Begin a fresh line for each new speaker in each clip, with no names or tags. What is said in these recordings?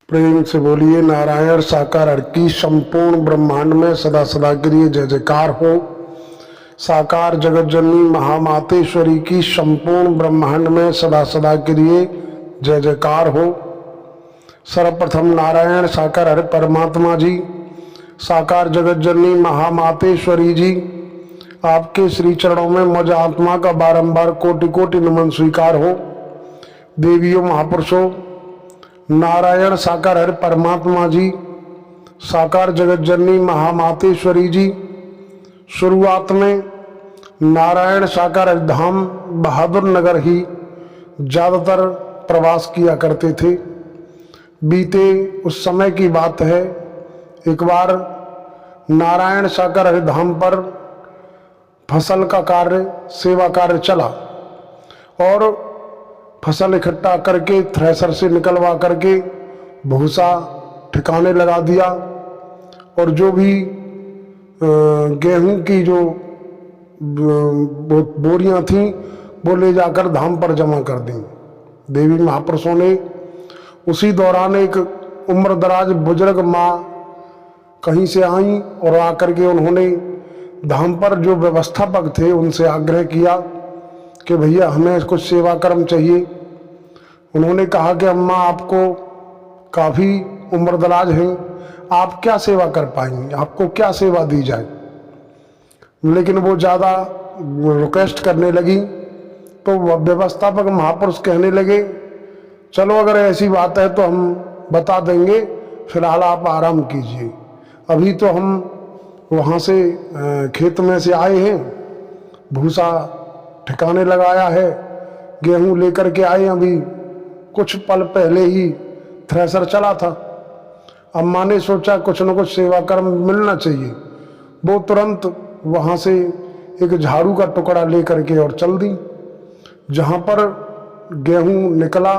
प्रेम से बोलिए नारायण साकार अर्थ की संपूर्ण ब्रह्मांड में सदा सदा के लिए जय जयकार हो। साकार जगत जननी महामातेश्वरी की संपूर्ण ब्रह्मांड में सदा सदा के लिए जय जयकार हो। सर्वप्रथम नारायण साकार अर्थ परमात्मा जी, साकार जगत जननी महामातेश्वरी जी, आपके श्री चरणों में मुझ आत्मा का बारंबार कोटि कोटि नमन स्वीकार हो। देवियों महापुरुषों, नारायण साकार हरि परमात्मा जी, साकार जगत जननी महामातेश्वरी जी शुरुआत में नारायण साकार हरि धाम बहादुर नगर ही ज़्यादातर प्रवास किया करते थे। बीते उस समय की बात है, एक बार नारायण साकार हरि धाम पर फसल का कार्य, सेवा कार्य चला और फसल इकट्ठा करके थ्रेसर से निकलवा करके भूसा ठिकाने लगा दिया और जो भी गेहूं की जो बोरियां थीं वो ले जाकर धाम पर जमा कर दी। देवी महापुरुषों ने उसी दौरान एक उम्रदराज बुजुर्ग माँ कहीं से आई और आकर के उन्होंने धाम पर जो व्यवस्थापक थे उनसे आग्रह किया कि भैया हमें कुछ सेवा कर्म चाहिए। उन्होंने कहा कि अम्मा आपको काफ़ी उम्रदराज हैं, आप क्या सेवा कर पाएंगे, आपको क्या सेवा दी जाए। लेकिन वो ज़्यादा रिक्वेस्ट करने लगी तो व्यवस्थापक महापुरुष कहने लगे चलो अगर ऐसी बात है तो हम बता देंगे, फिलहाल आप आराम कीजिए। अभी तो हम वहाँ से खेत में से आए हैं, भूसा ठिकाने लगाया है, गेहूं लेकर के आए, अभी कुछ पल पहले ही थ्रेसर चला था। अम्मा ने सोचा कुछ न कुछ सेवा कर्म मिलना चाहिए। वो तुरंत वहाँ से एक झाड़ू का टुकड़ा लेकर के और चल दी। जहाँ पर गेहूं निकला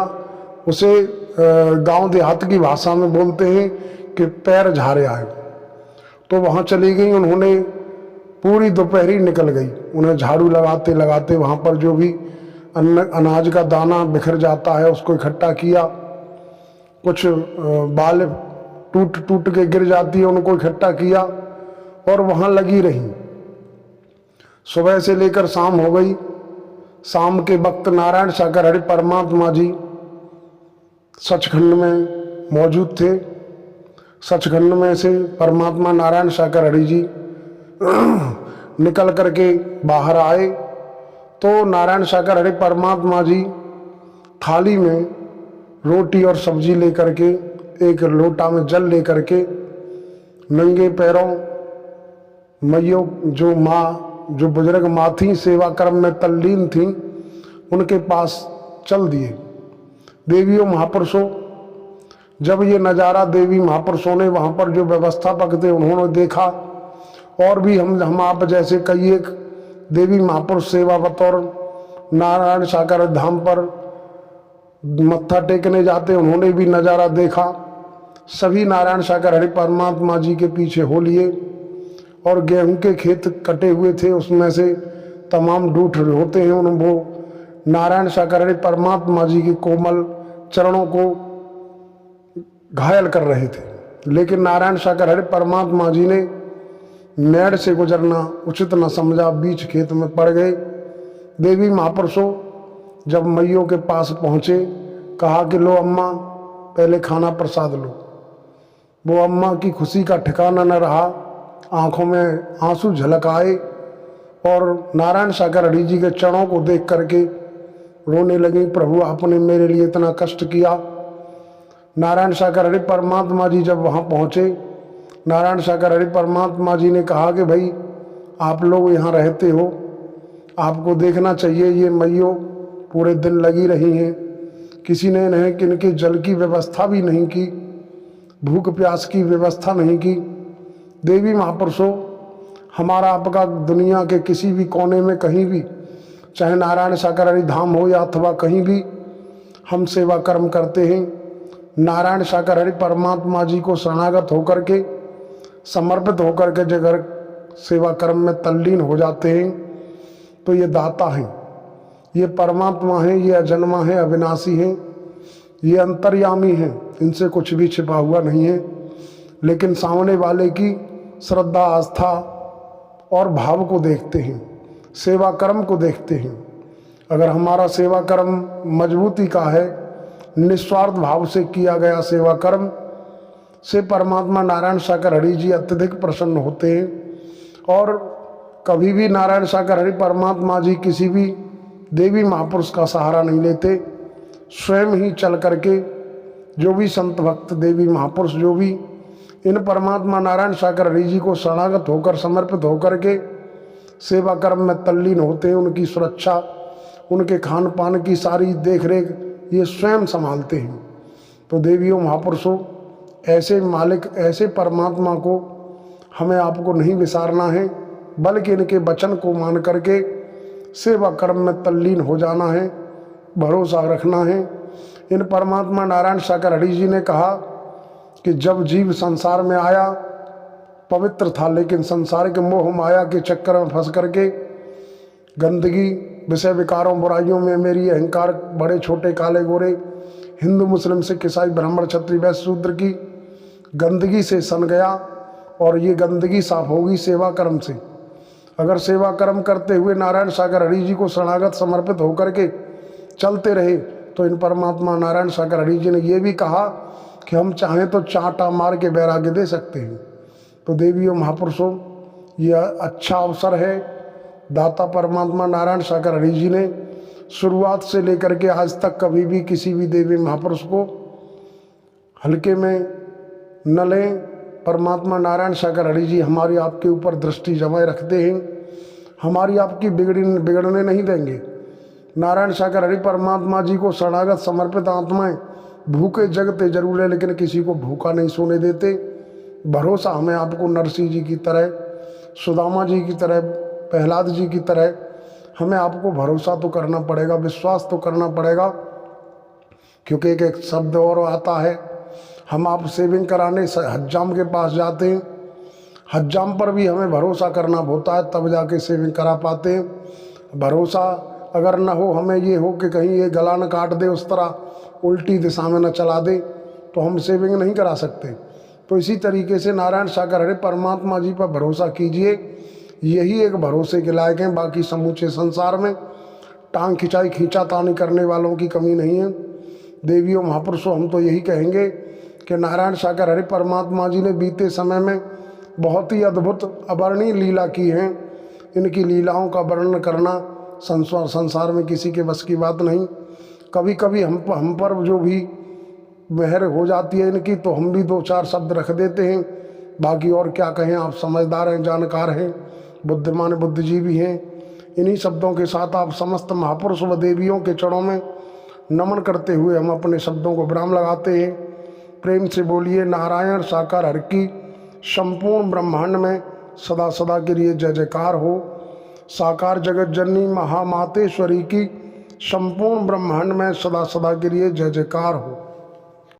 उसे गांव देहात की भाषा में बोलते हैं कि पैर झारे आए। तो वहाँ चली गई, उन्होंने पूरी दोपहरी निकल गई। उन्हें झाड़ू लगाते लगाते वहाँ पर जो भी अनाज का दाना बिखर जाता है उसको इकट्ठा किया, कुछ बाल टूट टूट के गिर जाती है उनको इकट्ठा किया और वहाँ लगी रही। सुबह से लेकर शाम हो गई। शाम के वक्त नारायण साकार हरि परमात्मा जी सचखंड में मौजूद थे। सचखंड में से परमात्मा नारायण साकार हरि जी निकल करके बाहर आए तो नारायण साकार हरि परमात्मा जी थाली में रोटी और सब्जी लेकर के, एक लोटा में जल लेकर के, नंगे पैरों मैयों जो बुजुर्ग माँ थी सेवा कर्म में तल्लीन थी उनके पास चल दिए। देवियों महापुरुषों, जब ये नज़ारा देवी महापुरुषों ने वहाँ पर जो व्यवस्थापक थे उन्होंने देखा और भी हम आप जैसे कई एक देवी महापुरुष सेवा बतौर नारायण साकार धाम पर मत्था टेकने जाते, उन्होंने भी नज़ारा देखा। सभी नारायण साकार हरि परमात्मा जी के पीछे हो लिए और गेहूं के खेत कटे हुए थे उसमें से तमाम डूठ होते हैं उन वो नारायण साकार हरि परमात्मा जी के कोमल चरणों को घायल कर रहे थे। लेकिन नारायण साकार हरि परमात्मा जी ने मेड़ से गुजरना उचित न समझा, बीच खेत में पड़ गए। देवी महापुरुषों जब मैयों के पास पहुँचे, कहा कि लो अम्मा पहले खाना प्रसाद लो। वो अम्मा की खुशी का ठिकाना न रहा, आंखों में आंसू झलक आए और नारायण साकार हरि जी के चरणों को देख करके रोने लगी, प्रभु आपने मेरे लिए इतना कष्ट किया। नारायण साकार हरि परमात्मा जी जब वहाँ पहुँचे, नारायण साकार हरि परमात्मा जी ने कहा कि भाई आप लोग यहाँ रहते हो, आपको देखना चाहिए, ये मैयों पूरे दिन लगी रही हैं, किसी ने नहीं कि इनके जल की व्यवस्था भी नहीं की, भूख प्यास की व्यवस्था नहीं की। देवी महापुरुषों, हमारा आपका दुनिया के किसी भी कोने में कहीं भी, चाहे नारायण साकार हरि धाम हो या अथवा कहीं भी हम सेवा कर्म करते हैं, नारायण साकार हरि परमात्मा जी को शरणागत होकर के, समर्पित होकर के जगह सेवा कर्म में तल्लीन हो जाते हैं तो ये दाता हैं, ये परमात्मा हैं, ये अजन्मा हैं, अविनाशी हैं, ये अंतर्यामी हैं। इनसे कुछ भी छिपा हुआ नहीं है, लेकिन सामने वाले की श्रद्धा, आस्था और भाव को देखते हैं, सेवा कर्म को देखते हैं। अगर हमारा सेवा कर्म मजबूती का है, निस्वार्थ भाव से किया गया सेवा कर्म से परमात्मा नारायण सागर हरि जी अत्यधिक प्रसन्न होते हैं। और कभी भी नारायण सागर हरि परमात्मा जी किसी भी देवी महापुरुष का सहारा नहीं लेते, स्वयं ही चल करके जो भी संत भक्त देवी महापुरुष जो भी इन परमात्मा नारायण सागर हरि जी को शरणागत होकर, समर्पित होकर के सेवा कर्म में तल्लीन होते हैं, उनकी सुरक्षा, उनके खान पान की सारी देख रेख ये स्वयं संभालते हैं। तो देवियों महापुरुषों, ऐसे मालिक, ऐसे परमात्मा को हमें आपको नहीं विसारना है, बल्कि इनके वचन को मान करके सेवा कर्म में तल्लीन हो जाना है, भरोसा रखना है। इन परमात्मा नारायण सागर हरि जी ने कहा कि जब जीव संसार में आया पवित्र था, लेकिन संसार के मोह माया के चक्कर में फंस करके गंदगी, विषय विकारों, बुराइयों में मेरी अहंकार, बड़े छोटे काले गोरे, हिंदू मुस्लिम सिख ईसाई ब्राह्मण क्षत्रिय वैश्य शूद्र की गंदगी से सन गया। और ये गंदगी साफ होगी सेवा कर्म से। अगर सेवा कर्म करते हुए नारायण सागर हरि जी को शरणागत समर्पित होकर के चलते रहे तो इन परमात्मा नारायण सागर हरि जी ने ये भी कहा कि हम चाहें तो चांटा मार के वैराग्य दे सकते हैं। तो देवियों महापुरुषों, यह अच्छा अवसर है। दाता परमात्मा नारायण सागर हरि जी ने शुरुआत से लेकर के आज तक कभी भी किसी भी देवी महापुरुष को हल्के में न लें। परमात्मा नारायण सागर हरि जी हमारी आपके ऊपर दृष्टि जमाए रखते हैं, हमारी आपकी बिगड़ने नहीं देंगे। नारायण सागर हरि परमात्मा जी को शरणागत समर्पित आत्माएं भूखे जगते जरूर है, लेकिन किसी को भूखा नहीं सोने देते। भरोसा हमें आपको नरसिंह जी की तरह, सुदामा जी की तरह, प्रहलाद जी की तरह हमें आपको भरोसा तो करना पड़ेगा, विश्वास तो करना पड़ेगा। क्योंकि एक शब्द और आता है, हम आप सेविंग कराने हज्जाम के पास जाते हैं, हज्जाम पर भी हमें भरोसा करना होता है, तब जाके सेविंग करा पाते हैं। भरोसा अगर न हो, हमें ये हो कि कहीं ये गला न काट दे, उस तरह उल्टी दिशा में न चला दे, तो हम सेविंग नहीं करा सकते। तो इसी तरीके से नारायण सागर हरि परमात्मा जी पर भरोसा कीजिए, यही एक भरोसे के लायक हैं। बाकी समूचे संसार में टांग खिंचाई, खींचातानी करने वालों की कमी नहीं है। देवियों महापुरुषों, हम तो यही कहेंगे कि नारायण सागर हरि परमात्मा जी ने बीते समय में बहुत ही अद्भुत अवर्णीय लीला की है। इनकी लीलाओं का वर्णन करना संसार में किसी के बस की बात नहीं। कभी कभी हम पर जो भी मेहर हो जाती है इनकी, तो हम भी दो चार शब्द रख देते हैं। बाकी और क्या कहें, आप समझदार हैं, जानकार हैं, बुद्धिमान बुद्धिजीवी हैं। इन्हीं शब्दों के साथ आप समस्त महापुरुष व देवियों के चरणों में नमन करते हुए हम अपने शब्दों को विराम लगाते हैं। प्रेम से बोलिए नारायण साकार हरि की संपूर्ण ब्रह्मांड में सदा सदा के लिए जय जयकार हो। साकार जगत जननी महामातेश्वरी की संपूर्ण ब्रह्मांड में सदा सदा के लिए जय जयकार हो।